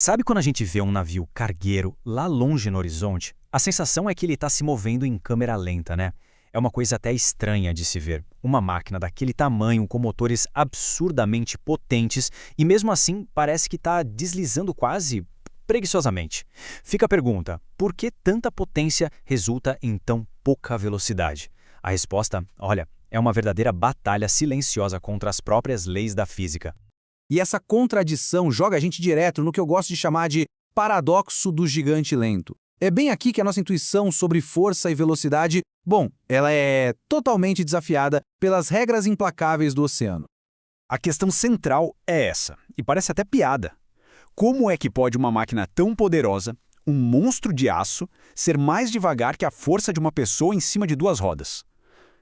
Sabe quando a gente vê um navio cargueiro lá longe no horizonte? A sensação é que ele está se movendo em câmera lenta, né? É uma coisa até estranha de se ver. Uma máquina daquele tamanho, com motores absurdamente potentes, e mesmo assim parece que está deslizando quase preguiçosamente. Fica a pergunta: por que tanta potência resulta em tão pouca velocidade? A resposta, olha, é uma verdadeira batalha silenciosa contra as próprias leis da física. E essa contradição joga a gente direto no que eu gosto de chamar de paradoxo do gigante lento. É bem aqui que a nossa intuição sobre força e velocidade, bom, ela é totalmente desafiada pelas regras implacáveis do oceano. A questão central é essa, e parece até piada. Como é que pode uma máquina tão poderosa, um monstro de aço, ser mais devagar que a força de uma pessoa em cima de duas rodas?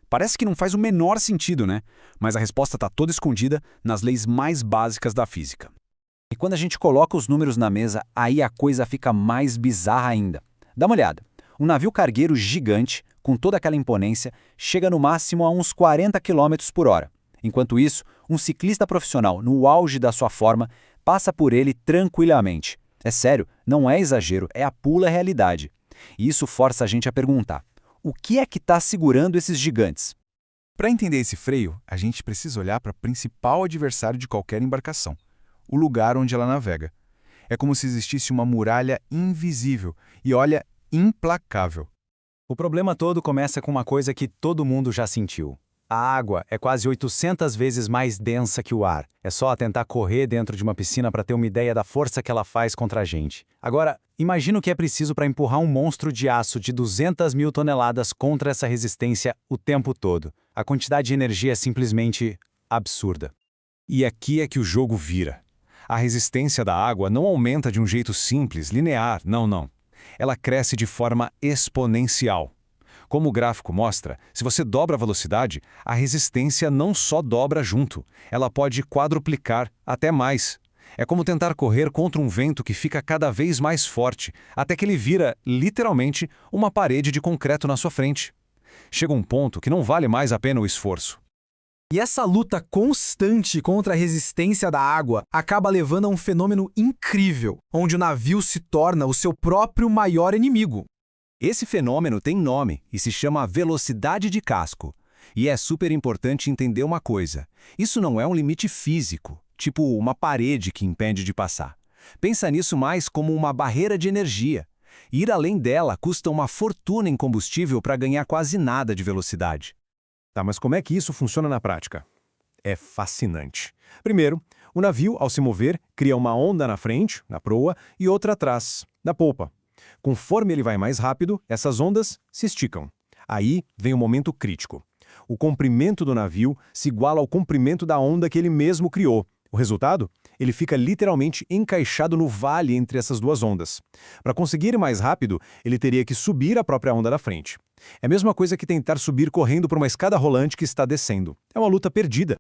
Parece que não faz o menor sentido, né? Mas a resposta está toda escondida nas leis mais básicas da física. E quando a gente coloca os números na mesa, aí a coisa fica mais bizarra ainda. Dá uma olhada. Um navio cargueiro gigante, com toda aquela imponência, chega no máximo a uns 40 quilômetros por hora. Enquanto isso, um ciclista profissional, no auge da sua forma, passa por ele tranquilamente. É sério, não é exagero, é a pura realidade. E isso força a gente a perguntar: o que é que está segurando esses gigantes? Para entender esse freio, a gente precisa olhar para o principal adversário de qualquer embarcação, o lugar onde ela navega. É como se existisse uma muralha invisível e, olha, implacável. O problema todo começa com uma coisa que todo mundo já sentiu. A água é quase 800 vezes mais densa que o ar. É só tentar correr dentro de uma piscina para ter uma ideia da força que ela faz contra a gente. Agora, imagina o que é preciso para empurrar um monstro de aço de 200 mil toneladas contra essa resistência o tempo todo. A quantidade de energia é simplesmente absurda. E aqui é que o jogo vira. A resistência da água não aumenta de um jeito simples, linear, não. Ela cresce de forma exponencial. Como o gráfico mostra, se você dobra a velocidade, a resistência não só dobra junto, ela pode quadruplicar, até mais. É como tentar correr contra um vento que fica cada vez mais forte, até que ele vira, literalmente, uma parede de concreto na sua frente. Chega um ponto que não vale mais a pena o esforço. E essa luta constante contra a resistência da água acaba levando a um fenômeno incrível, onde o navio se torna o seu próprio maior inimigo. Esse fenômeno tem nome e se chama velocidade de casco. E é super importante entender uma coisa: isso não é um limite físico, tipo uma parede que impede de passar. Pensa nisso mais como uma barreira de energia. Ir além dela custa uma fortuna em combustível para ganhar quase nada de velocidade. Tá, mas como é que isso funciona na prática? É fascinante. Primeiro, o navio, ao se mover, cria uma onda na frente, na proa, e outra atrás, na polpa. Conforme ele vai mais rápido, essas ondas se esticam. Aí vem o momento crítico. O comprimento do navio se iguala ao comprimento da onda que ele mesmo criou. O resultado? Ele fica literalmente encaixado no vale entre essas duas ondas. Para conseguir ir mais rápido, ele teria que subir a própria onda da frente. É a mesma coisa que tentar subir correndo por uma escada rolante que está descendo. É uma luta perdida.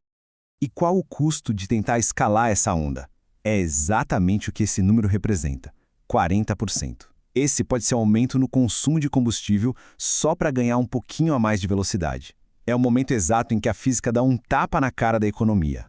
E qual o custo de tentar escalar essa onda? É exatamente o que esse número representa: 40%. Esse pode ser um aumento no consumo de combustível só para ganhar um pouquinho a mais de velocidade. É o momento exato em que a física dá um tapa na cara da economia.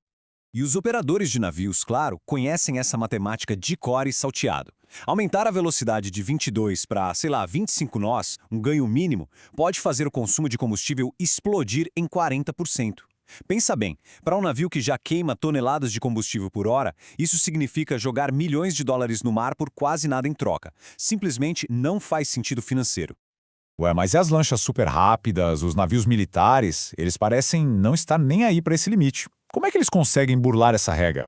E os operadores de navios, claro, conhecem essa matemática de cor e salteado. Aumentar a velocidade de 22 para, 25 nós, um ganho mínimo, pode fazer o consumo de combustível explodir em 40%. Pensa bem, para um navio que já queima toneladas de combustível por hora, isso significa jogar milhões de dólares no mar por quase nada em troca. Simplesmente não faz sentido financeiro. Ué, mas e as lanchas super rápidas, os navios militares, eles parecem não estar nem aí para esse limite. Como é que eles conseguem burlar essa regra?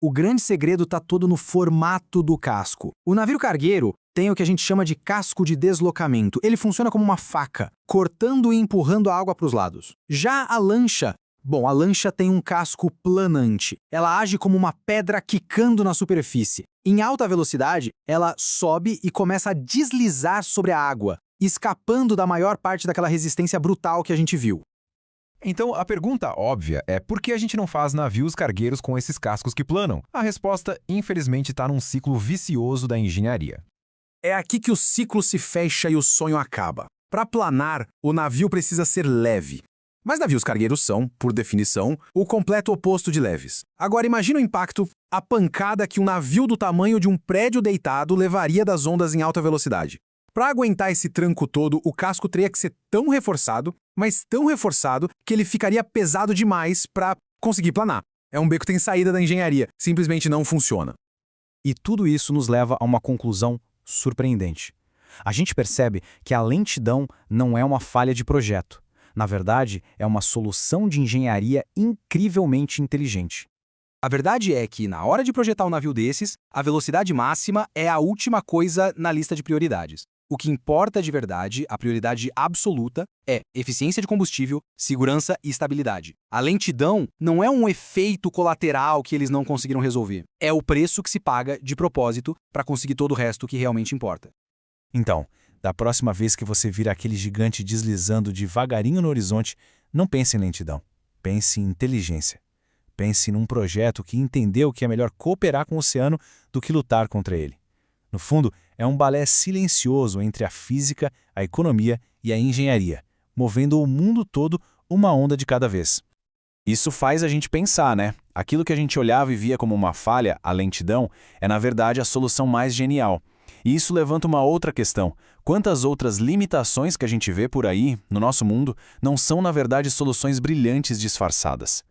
O grande segredo está todo no formato do casco. O navio cargueiro tem o que a gente chama de casco de deslocamento. Ele funciona como uma faca, cortando e empurrando a água para os lados. Já a lancha tem um casco planante. Ela age como uma pedra quicando na superfície. Em alta velocidade, ela sobe e começa a deslizar sobre a água, escapando da maior parte daquela resistência brutal que a gente viu. Então, a pergunta óbvia é por que a gente não faz navios cargueiros com esses cascos que planam? A resposta, infelizmente, está num ciclo vicioso da engenharia. É aqui que o ciclo se fecha e o sonho acaba. Para planar, o navio precisa ser leve. Mas navios cargueiros são, por definição, o completo oposto de leves. Agora imagina o impacto, a pancada que um navio do tamanho de um prédio deitado levaria das ondas em alta velocidade. Para aguentar esse tranco todo, o casco teria que ser tão reforçado, mas tão reforçado, que ele ficaria pesado demais para conseguir planar. É um beco que tem saída da engenharia, simplesmente não funciona. E tudo isso nos leva a uma conclusão surpreendente. A gente percebe que a lentidão não é uma falha de projeto. Na verdade, é uma solução de engenharia incrivelmente inteligente. A verdade é que, na hora de projetar um navio desses, a velocidade máxima é a última coisa na lista de prioridades. O que importa de verdade, a prioridade absoluta, é eficiência de combustível, segurança e estabilidade. A lentidão não é um efeito colateral que eles não conseguiram resolver. É o preço que se paga de propósito para conseguir todo o resto que realmente importa. Então, da próxima vez que você vir aquele gigante deslizando devagarinho no horizonte, não pense em lentidão. Pense em inteligência. Pense num projeto que entendeu que é melhor cooperar com o oceano do que lutar contra ele. No fundo, é um balé silencioso entre a física, a economia e a engenharia, movendo o mundo todo uma onda de cada vez. Isso faz a gente pensar, né? Aquilo que a gente olhava e via como uma falha, a lentidão, é na verdade a solução mais genial. E isso levanta uma outra questão. Quantas outras limitações que a gente vê por aí, no nosso mundo, não são na verdade soluções brilhantes disfarçadas?